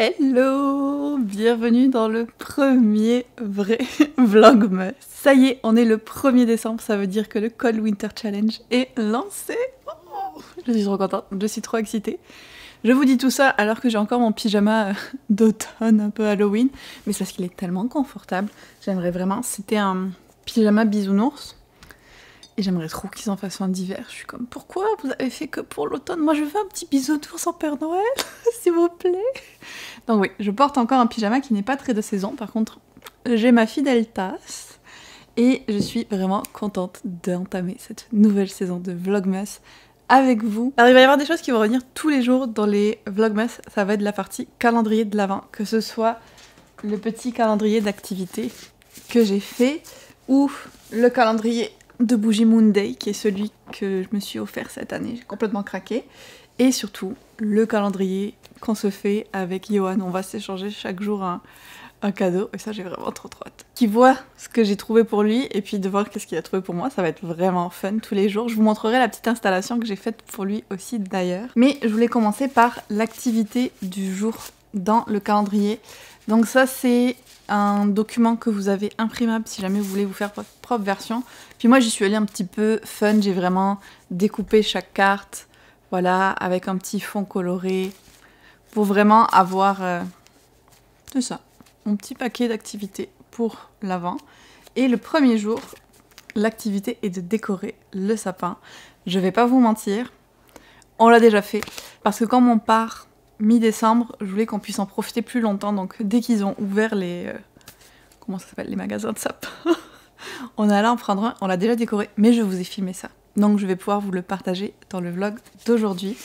Hello, bienvenue dans le premier vrai Vlogmas. Ça y est, on est le 1er décembre, ça veut dire que le Cold Winter Challenge est lancé. Oh, je suis trop contente, je suis trop excitée. Je vous dis tout ça alors que j'ai encore mon pyjama d'automne, un peu Halloween, mais c'est parce qu'il est tellement confortable. J'aimerais vraiment, c'était un pyjama bisounours. Et j'aimerais trop qu'ils en fassent un d'hiver. Je suis comme, pourquoi vous avez fait que pour l'automne? Moi je veux un petit bisounours en Père Noël, s'il vous plaît. Donc oui, je porte encore un pyjama qui n'est pas très de saison. Par contre, j'ai ma fidèle tasse. Et je suis vraiment contente d'entamer cette nouvelle saison de Vlogmas avec vous. Alors il va y avoir des choses qui vont revenir tous les jours dans les Vlogmas. Ça va être la partie calendrier de l'Avent. Que ce soit le petit calendrier d'activités que j'ai fait ou le calendrier de Bougie Moon Day, qui est celui que je me suis offert cette année, j'ai complètement craqué. Et surtout, le calendrier qu'on se fait avec Johan. On va s'échanger chaque jour un cadeau, et ça j'ai vraiment trop hâte. Qui voit ce que j'ai trouvé pour lui, et puis de voir qu'est-ce qu'il a trouvé pour moi, ça va être vraiment fun tous les jours. Je vous montrerai la petite installation que j'ai faite pour lui aussi d'ailleurs. Mais je voulais commencer par l'activité du jour dans le calendrier. Donc ça c'est un document que vous avez imprimable si jamais vous voulez vous faire votre propre version. Puis moi j'y suis allée un petit peu fun, j'ai vraiment découpé chaque carte, voilà, avec un petit fond coloré, pour vraiment avoir, c'est ça, mon petit paquet d'activités pour l'Avent. Et le premier jour, l'activité est de décorer le sapin. Je vais pas vous mentir, on l'a déjà fait, parce que comme on part mi-décembre, je voulais qu'on puisse en profiter plus longtemps, donc dès qu'ils ont ouvert les... comment ça s'appelle, les magasins de sapins, on est allé en prendre un, on l'a déjà décoré, mais je vous ai filmé ça. Donc je vais pouvoir vous le partager dans le vlog d'aujourd'hui.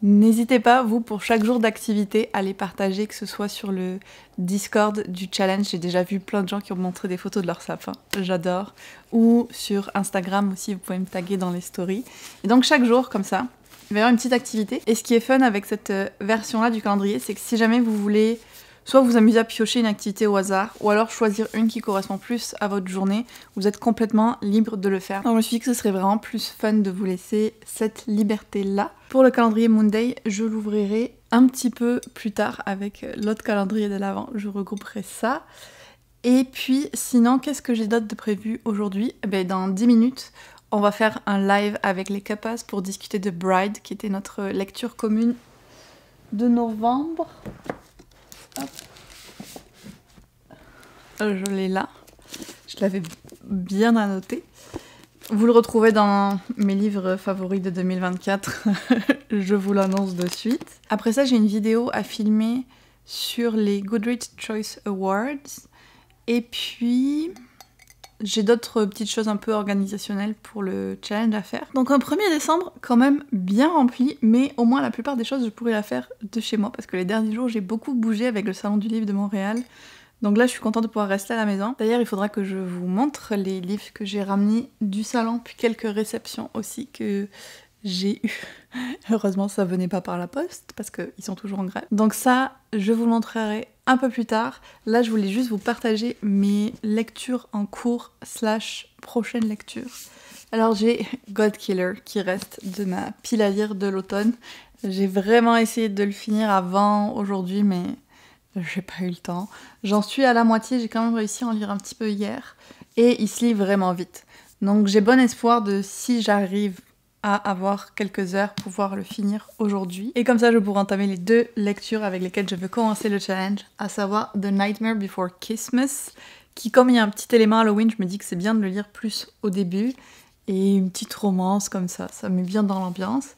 N'hésitez pas, vous, pour chaque jour d'activité, à les partager, que ce soit sur le Discord du challenge. J'ai déjà vu plein de gens qui ont montré des photos de leur sapin, j'adore. Ou sur Instagram aussi, vous pouvez me taguer dans les stories. Et donc chaque jour, comme ça, il va y avoir une petite activité. Et ce qui est fun avec cette version-là du calendrier, c'est que si jamais vous voulez soit vous amuser à piocher une activité au hasard, ou alors choisir une qui correspond plus à votre journée, vous êtes complètement libre de le faire. Donc je me suis dit que ce serait vraiment plus fun de vous laisser cette liberté-là. Pour le calendrier Monday, je l'ouvrirai un petit peu plus tard avec l'autre calendrier de l'Avent, je regrouperai ça. Et puis sinon, qu'est-ce que j'ai d'autre de prévu aujourd'hui? Dans 10 minutes, on va faire un live avec les Capas pour discuter de Bride, qui était notre lecture commune de novembre. Hop. Je l'ai là, je l'avais bien annoté. Vous le retrouvez dans mes livres favoris de 2024, je vous l'annonce de suite. Après ça, j'ai une vidéo à filmer sur les Goodreads Choice Awards. Et puis, j'ai d'autres petites choses un peu organisationnelles pour le challenge à faire. Donc un 1er décembre quand même bien rempli, mais au moins la plupart des choses je pourrais la faire de chez moi, parce que les derniers jours j'ai beaucoup bougé avec le salon du livre de Montréal. Donc là je suis contente de pouvoir rester à la maison. D'ailleurs il faudra que je vous montre les livres que j'ai ramenés du salon, puis quelques réceptions aussi que j'ai eu. Heureusement ça venait pas par la poste, parce qu'ils sont toujours en grève. Donc ça, je vous le montrerai un peu plus tard. Là je voulais juste vous partager mes lectures en cours / prochaine lecture. Alors j'ai Godkiller qui reste de ma pile à lire de l'automne. J'ai vraiment essayé de le finir avant aujourd'hui, mais j'ai pas eu le temps. J'en suis à la moitié, j'ai quand même réussi à en lire un petit peu hier. Et il se lit vraiment vite. Donc j'ai bon espoir de, si j'arrive à avoir quelques heures pour pouvoir le finir aujourd'hui. Et comme ça, je pourrai entamer les 2 lectures avec lesquelles je veux commencer le challenge, à savoir The Nightmare Before Christmas, qui, comme il y a un petit élément Halloween, je me dis que c'est bien de le lire plus au début, et une petite romance comme ça met bien dans l'ambiance.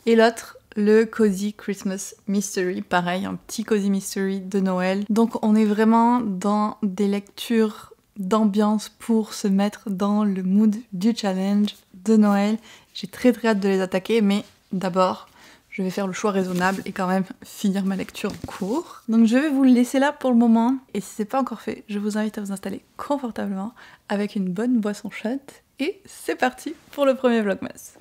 Et l'autre, le Cozy Christmas Mystery, pareil, un petit Cozy Mystery de Noël. Donc on est vraiment dans des lectures d'ambiance pour se mettre dans le mood du challenge de Noël. J'ai très hâte de les attaquer, mais d'abord, je vais faire le choix raisonnable et quand même finir ma lecture en cours. Donc je vais vous le laisser là pour le moment. Et si c'est pas encore fait, je vous invite à vous installer confortablement avec une bonne boisson chaude. Et c'est parti pour le premier Vlogmas.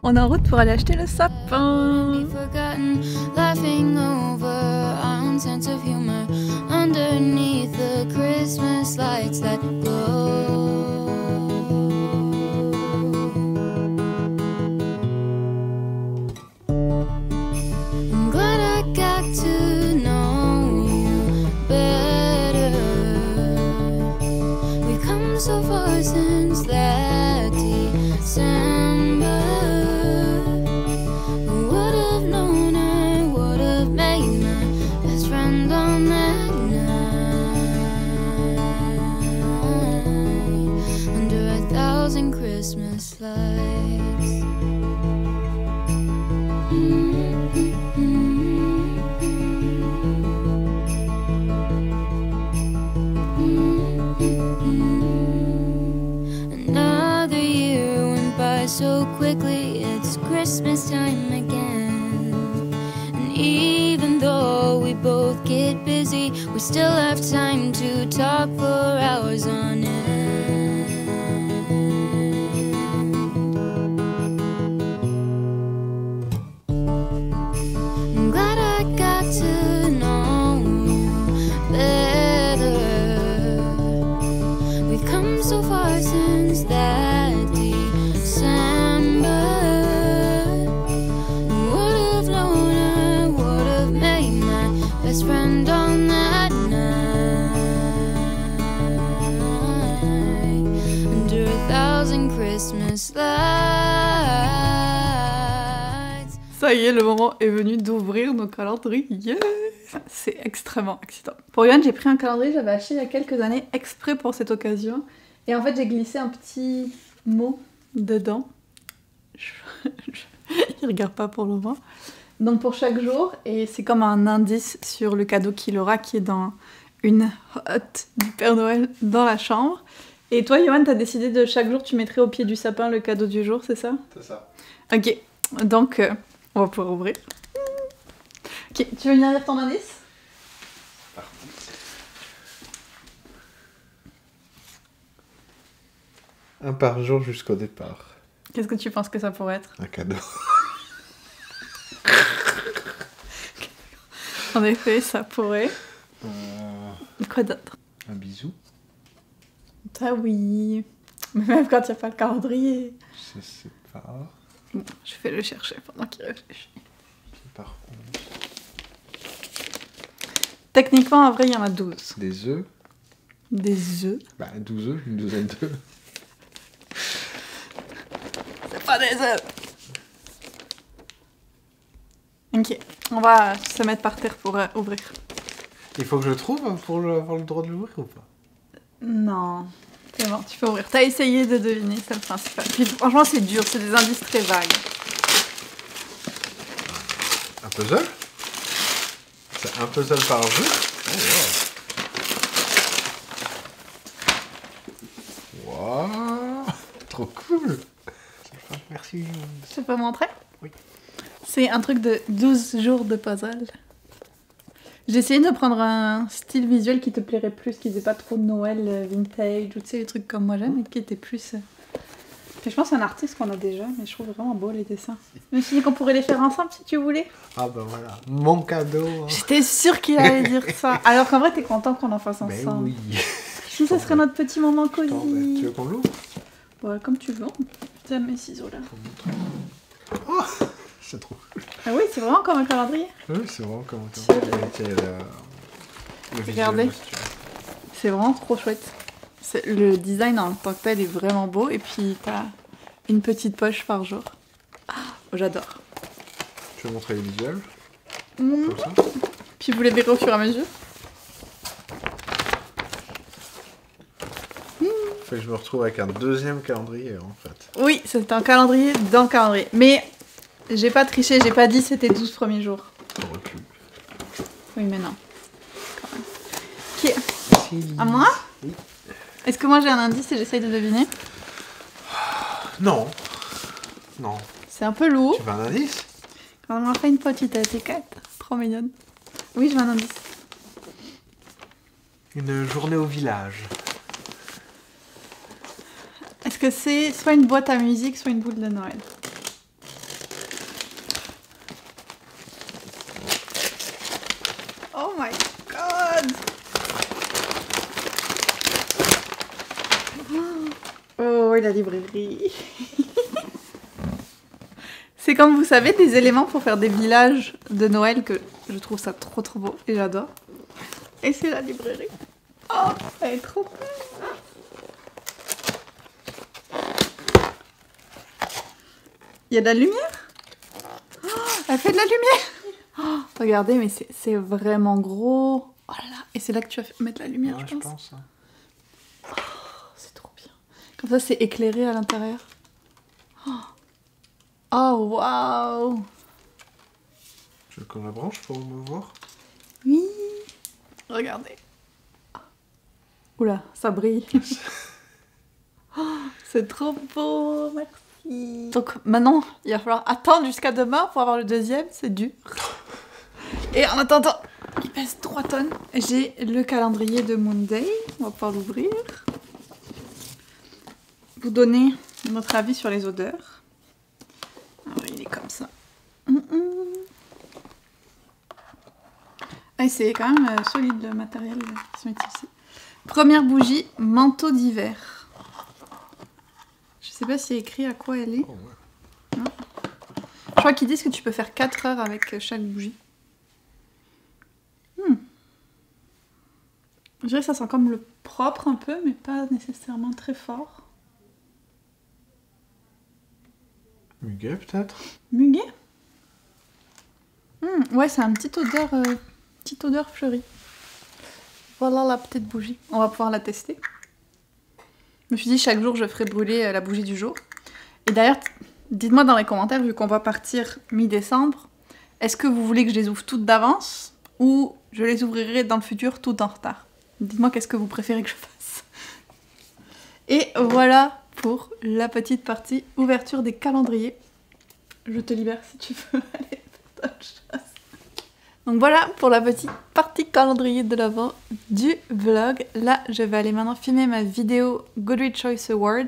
On est en route pour aller acheter le sapin. So quickly, it's Christmas time again. And even though we both get busy, we still have time to talk for hours on end. I'm glad I got to know you better. We've come so far since that friend on that night under 1,000 Christmas lights. Ça y est, le moment est venu d'ouvrir nos calendriers. C'est extrêmement excitant. Pour Yoann, j'ai pris un calendrier que j'avais acheté il y a quelques années exprès pour cette occasion. Et en fait, j'ai glissé un petit mot dedans. Il regarde pas pour le moment. Donc pour chaque jour, et c'est comme un indice sur le cadeau qu'il aura qui est dans une hotte du Père Noël dans la chambre. Et toi, Yoann, t'as décidé de chaque jour, tu mettrais au pied du sapin le cadeau du jour, c'est ça? C'est ça. Ok, donc on va pouvoir ouvrir. Ok, tu veux venir lire ton indice? Parti. Un par jour jusqu'au départ. Qu'est-ce que tu penses que ça pourrait être? Un cadeau. En effet, ça pourrait. Quoi d'autre? Un bisou. Ah oui. Mais même quand il n'y a pas le calendrier. Je sais pas. Bon, je vais le chercher pendant qu'il réfléchit. Par contre. Techniquement, en vrai, il y en a 12. Des œufs. Des œufs? Bah, 12 œufs, une douzaine d'œufs. C'est pas des œufs. Ok, on va se mettre par terre pour ouvrir. Il faut que je le trouve pour avoir le droit de l'ouvrir ou pas? Non, c'est bon, tu peux ouvrir. T'as essayé de deviner, c'est le principal. Puis franchement, c'est dur, c'est des indices très vagues. Un puzzle? C'est un puzzle par jour? Oh, wow. Wow. Trop cool. Merci. Je peux montrer? Oui. C'est un truc de 12 jours de puzzle. J'ai essayé de prendre un style visuel qui te plairait plus, qui faisait pas trop de Noël, vintage, ou tu sais, les trucs comme moi j'aime, et qui était plus... Puis je pense que c'est un artiste qu'on a déjà, mais je trouve vraiment beau les dessins. Je me suis dit qu'on pourrait les faire ensemble si tu voulais. Ah ben voilà, mon cadeau. Hein. J'étais sûre qu'il allait dire ça. Alors qu'en vrai, t'es content qu'on en fasse Ben ensemble. oui. Si ça serait notre petit moment cosy. Attends, ben, tu veux qu'on l'ouvre? Ouais, comme tu veux. Putain, mes ciseaux là. Oh, C'est trop. Ah oui, c'est vraiment comme un calendrier. Oui, c'est vraiment comme un calendrier. Tiens, il y a le visuel Regardez. aussi, tu vois. C'est vraiment trop chouette. Le design en tant que tel est vraiment beau. Et puis, t'as une petite poche par jour. Ah, j'adore. Tu veux montrer les visuels Mmh. comme ça? Puis vous les verrez au fur et à mesure. Fait que je me retrouve avec un deuxième calendrier en fait. Oui, c'est un calendrier dans le calendrier. Mais j'ai pas triché, j'ai pas dit c'était 12 premiers jours. T'aurais pu. Oui, mais non. Quand même. Qui... À moi? Oui. Est-ce que moi j'ai un indice et j'essaye de deviner? Non. Non. C'est un peu lourd. Tu veux un indice? On m'a fait une petite étiquette. Trop mignonne. Oui, je veux un indice. Une journée au village. Est-ce que c'est soit une boîte à musique, soit une boule de Noël? Oh my god! Oh, la librairie. C'est comme vous savez des éléments pour faire des villages de Noël que je trouve ça trop trop beau et j'adore. Et c'est la librairie. Oh, elle est trop belle. Il y a de la lumière? Oh, elle fait de la lumière! Oh, regardez, mais c'est vraiment gros. Oh là là, et c'est là que tu vas mettre la lumière, Ouais, je pense. hein. Oh, c'est trop bien. Comme ça, c'est éclairé à l'intérieur. Oh, waouh! Tu veux qu'on la branche pour me voir? Oui! Regardez. Oula, ça brille. Oh, c'est trop beau, merci. Donc maintenant, il va falloir attendre jusqu'à demain pour avoir le deuxième, c'est dur. Et en attendant, il pèse 3 tonnes. J'ai le calendrier de Monday, on va pouvoir l'ouvrir. Vous donner notre avis sur les odeurs. Alors, il est comme ça. Ah, c'est quand même solide le matériel qui sont utilisés. Première bougie, manteau d'hiver. Je sais pas s'il y a écrit à quoi elle est. Oh, ouais. Non. Je crois qu'ils disent que tu peux faire 4 heures avec chaque bougie. Je dirais que ça sent comme le propre un peu, mais pas nécessairement très fort. Muguet peut-être? Muguet? Ouais, c'est une petite odeur fleurie. Voilà la petite bougie. On va pouvoir la tester. Je me suis dit, chaque jour, je ferai brûler la bougie du jour. Et d'ailleurs, dites-moi dans les commentaires, vu qu'on va partir mi-décembre, est-ce que vous voulez que je les ouvre toutes d'avance ou je les ouvrirai dans le futur tout en retard? Dites-moi qu'est-ce que vous préférez que je fasse. Et voilà pour la petite partie ouverture des calendriers. Je te libère si tu veux aller faire autre chose. Donc voilà pour la petite partie calendrier de l'avant du vlog. Là, je vais aller maintenant filmer ma vidéo Goodreads Choice Award.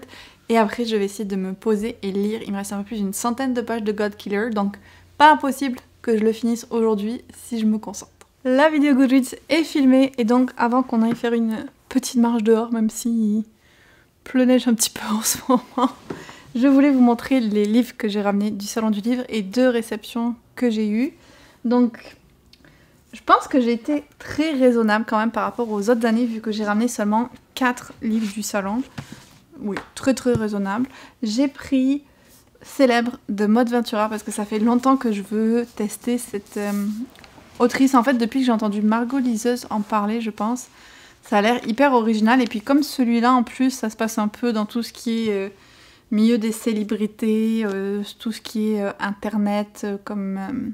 Et après, je vais essayer de me poser et lire. Il me reste un peu plus d'une centaine de pages de God Killer. Donc, pas impossible que je le finisse aujourd'hui si je me concentre. La vidéo Goodreads est filmée. Et donc, avant qu'on aille faire une petite marche dehors, même s'il pleut-neige un petit peu en ce moment, je voulais vous montrer les livres que j'ai ramenés du Salon du Livre et 2 réceptions que j'ai eues. Donc, je pense que j'ai été très raisonnable quand même par rapport aux autres années, vu que j'ai ramené seulement 4 livres du salon. Oui, très très raisonnable. J'ai pris Célèbre de Maud Ventura parce que ça fait longtemps que je veux tester cette autrice. En fait, depuis que j'ai entendu Margot Liseuse en parler, je pense, ça a l'air hyper original. Et puis comme celui-là, en plus, ça se passe un peu dans tout ce qui est milieu des célébrités, tout ce qui est internet, comme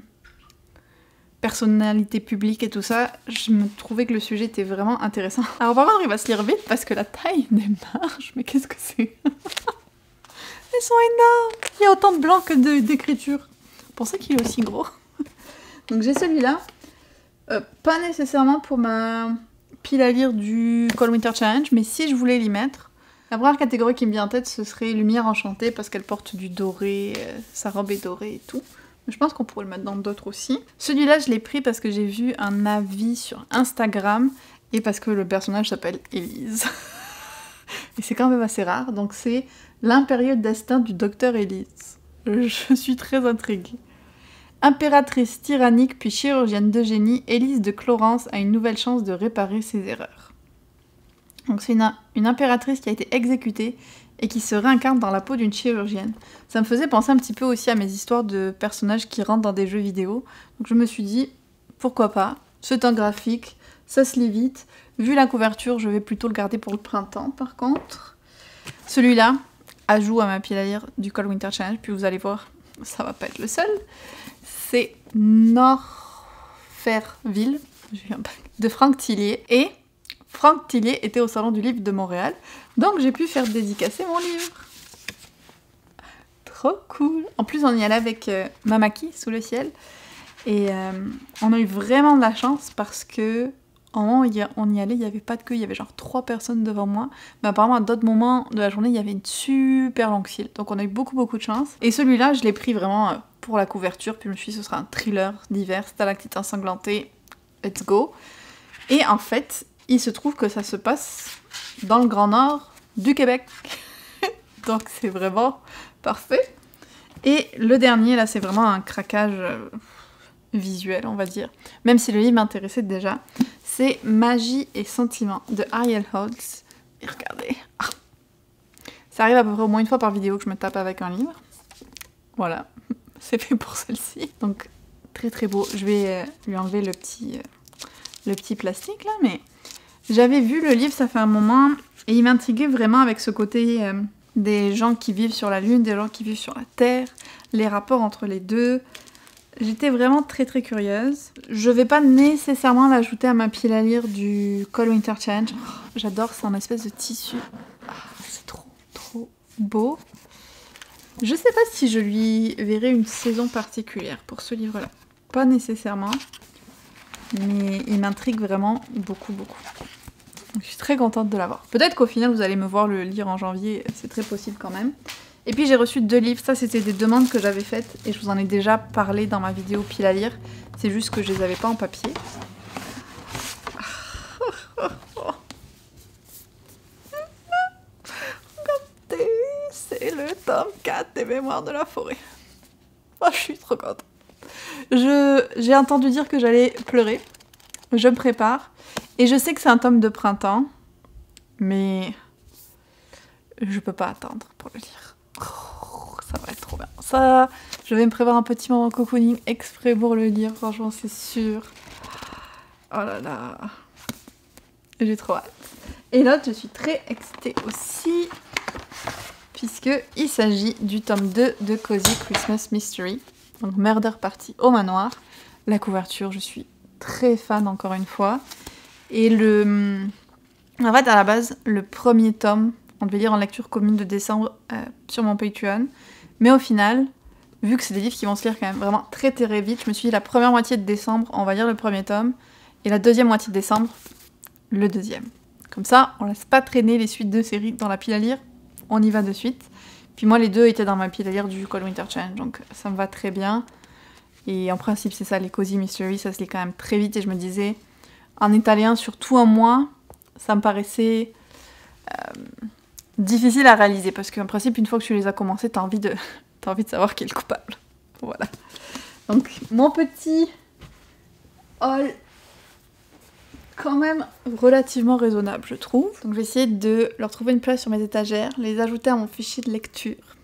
personnalité publique et tout ça, je me trouvais que le sujet était vraiment intéressant. Alors par contre, il va se lire vite parce que la taille des marges, mais qu'est-ce que c'est? Elles sont énormes! Il y a autant de blanc que d'écriture. C'est pour ça qu'il est aussi gros. Donc j'ai celui-là. Pas nécessairement pour ma pile à lire du Cold Winter Challenge, mais si je voulais l'y mettre, la première catégorie qui me vient en tête, ce serait Lumière enchantée parce qu'elle porte du doré, sa robe est dorée et tout. Je pense qu'on pourrait le mettre dans d'autres aussi. Celui-là, je l'ai pris parce que j'ai vu un avis sur Instagram et parce que le personnage s'appelle Élise. Et c'est quand même assez rare. Donc c'est L'impérieux destin du docteur Élise. Je suis très intriguée. Impératrice tyrannique puis chirurgienne de génie, Élise de Clorence a une nouvelle chance de réparer ses erreurs. Donc c'est une impératrice qui a été exécutée et qui se réincarne dans la peau d'une chirurgienne. Ça me faisait penser un petit peu aussi à mes histoires de personnages qui rentrent dans des jeux vidéo. Donc je me suis dit, pourquoi pas, c'est un graphique, ça se lit vite. Vu la couverture, je vais plutôt le garder pour le printemps par contre. Celui-là, ajout à ma pile à lire du Cold Winter Challenge, puis vous allez voir, ça va pas être le seul. C'est Norferville, de Franck Tillier. Et Franck Tillier était au Salon du Livre de Montréal, donc j'ai pu faire dédicacer mon livre. Trop cool. En plus, on y allait avec Mamaki, Sous le ciel. Et on a eu vraiment de la chance parce que au moment où on y allait, il n'y avait pas de queue, il y avait genre 3 personnes devant moi. Mais apparemment, à d'autres moments de la journée, il y avait une super longue file. Donc on a eu beaucoup de chance. Et celui-là, je l'ai pris vraiment pour la couverture. Puis je me suis dit, ce sera un thriller d'hiver, stalactite ensanglantée, let's go. Et en fait, il se trouve que ça se passe dans le Grand Nord du Québec. Donc c'est vraiment parfait. Et le dernier, là, c'est vraiment un craquage visuel, on va dire. Même si le livre m'intéressait déjà. C'est Magie et Sentiments de Ariel Holtz. Et regardez. Ah. Ça arrive à peu près au moins une fois par vidéo que je me tape avec un livre. Voilà. C'est fait pour celle-ci. Donc, très beau. Je vais lui enlever le petit plastique, là. Mais j'avais vu le livre, ça fait un moment. Et il m'intriguait vraiment avec ce côté des gens qui vivent sur la Lune, des gens qui vivent sur la Terre. Les rapports entre les deux. J'étais vraiment très curieuse. Je vais pas nécessairement l'ajouter à ma pile à lire du Cold Winter Challenge. Oh, j'adore, c'est un espèce de tissu. Ah, c'est trop beau. Je sais pas si je lui verrai une saison particulière pour ce livre-là. Pas nécessairement. Mais il m'intrigue vraiment beaucoup. Donc, je suis très contente de l'avoir. Peut-être qu'au final, vous allez me voir le lire en janvier. C'est très possible quand même. Et puis j'ai reçu 2 livres, ça c'était des demandes que j'avais faites et je vous en ai déjà parlé dans ma vidéo pile à lire. C'est juste que je les avais pas en papier. Regardez, c'est le tome 4 des Mémoires de la forêt. Oh, je suis trop contente. J'ai entendu dire que j'allais pleurer. Je me prépare. Et je sais que c'est un tome de printemps. Mais je peux pas attendre pour le lire. Oh, ça va être trop bien. Ça, je vais me prévoir un petit moment cocooning exprès pour le lire, franchement, c'est sûr. Oh là là. J'ai trop hâte. Et là, je suis très excitée aussi, puisqu'il s'agit du tome 2 de Cozy Christmas Mystery, donc Murder Party au manoir. La couverture, je suis très fan encore une fois. Et en fait, à la base, le premier tome, on devait lire en lecture commune de décembre sur mon Patreon. Mais au final, vu que c'est des livres qui vont se lire quand même vraiment très vite, je me suis dit la première moitié de décembre, on va lire le premier tome. Et la deuxième moitié de décembre, le deuxième. Comme ça, on laisse pas traîner les suites de séries dans la pile à lire. On y va de suite. Puis moi, les 2 étaient dans ma pile à lire du Cold Winter Challenge. Donc ça me va très bien. Et en principe, c'est ça, les Cozy Mystery, ça se lit quand même très vite. Et je me disais, en italien sur tout un mois, ça me paraissait difficile à réaliser, parce qu'en principe, une fois que tu les as commencés, t'as envie de savoir qui est le coupable. Voilà. Donc, mon petit haul, quand même relativement raisonnable, je trouve. Donc, je vais essayer de leur trouver une place sur mes étagères, les ajouter à mon fichier de lecture.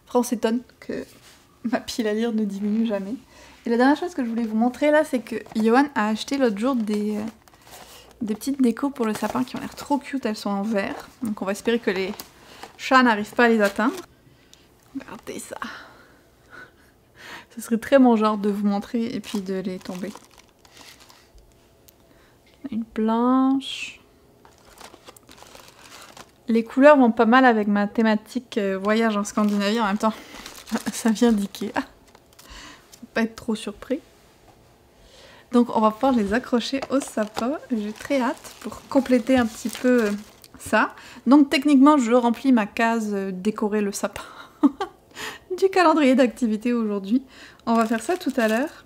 Après, on s'étonne que ma pile à lire ne diminue jamais. Et la dernière chose que je voulais vous montrer là, c'est que Johan a acheté l'autre jour des petites décos pour le sapin qui ont l'air trop cute, elles sont en verre. Donc on va espérer que les chats n'arrivent pas à les atteindre. Regardez ça. Ce serait très mon genre de vous montrer et puis de les tomber. Une blanche. Les couleurs vont pas mal avec ma thématique voyage en Scandinavie. En même temps, ça vient d'Ikea. Pas être trop surpris. Donc on va pouvoir les accrocher au sapin. J'ai très hâte pour compléter un petit peu ça. Donc techniquement je remplis ma case décorer le sapin du calendrier d'activité aujourd'hui. On va faire ça tout à l'heure.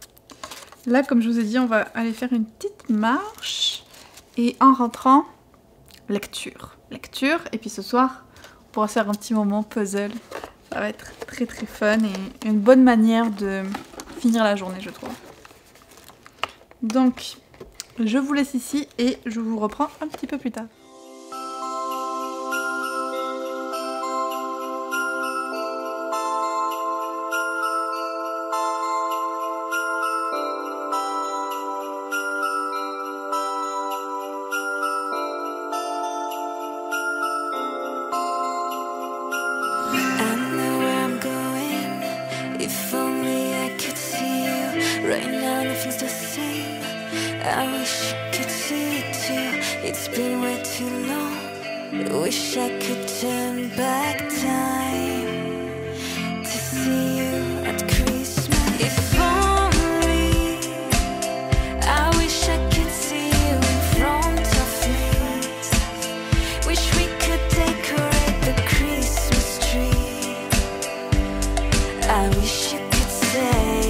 Là comme je vous ai dit, on va aller faire une petite marche. Et en rentrant, lecture. Lecture. Et puis ce soir, on pourra faire un petit moment puzzle. Ça va être très fun et une bonne manière de finir la journée, je trouve. Donc, je vous laisse ici et je vous reprends un petit peu plus tard. Right now nothing's the same. I wish you could see it too. It's been way too long. Wish I could turn back time to see you at Christmas. If only I wish I could see you in front of me. Wish we could decorate the Christmas tree. I wish you could say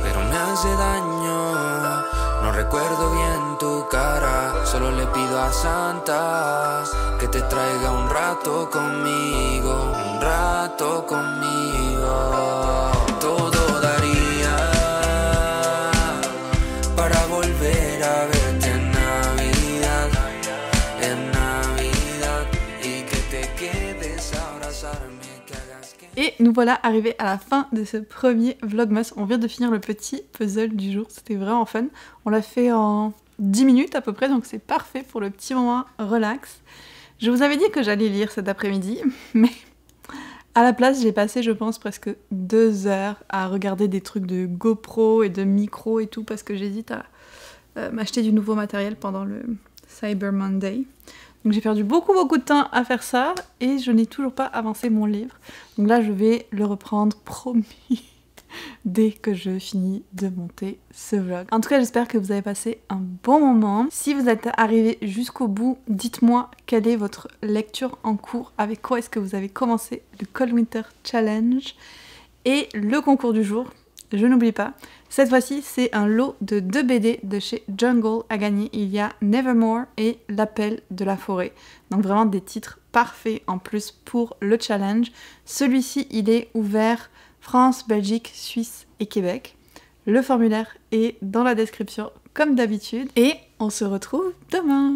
pero me hace daño. No recuerdo bien tu cara. Solo le pido a Santa que te traiga un rato conmigo. Un rato conmigo. Todo daría para volver a verte en Navidad. En Navidad. Y que te quedes a abrazarme. Et nous voilà arrivés à la fin de ce premier Vlogmas. On vient de finir le petit puzzle du jour, c'était vraiment fun. On l'a fait en 10 minutes à peu près, donc c'est parfait pour le petit moment relax. Je vous avais dit que j'allais lire cet après-midi, mais à la place j'ai passé je pense presque 2 heures à regarder des trucs de GoPro et de micro et tout, parce que j'hésite à m'acheter du nouveau matériel pendant le Cyber Monday. Donc j'ai perdu beaucoup de temps à faire ça et je n'ai toujours pas avancé mon livre. Donc là je vais le reprendre, promis, dès que je finis de monter ce vlog. En tout cas j'espère que vous avez passé un bon moment. Si vous êtes arrivé jusqu'au bout, dites-moi quelle est votre lecture en cours, avec quoi est-ce que vous avez commencé le Cold Winter Challenge et le concours du jour. Je n'oublie pas, cette fois-ci c'est un lot de 2 BD de chez Jungle à gagner. Il y a Nevermore et L'appel de la forêt. Donc vraiment des titres parfaits en plus pour le challenge. Celui-ci il est ouvert France, Belgique, Suisse et Québec. Le formulaire est dans la description comme d'habitude. Et on se retrouve demain.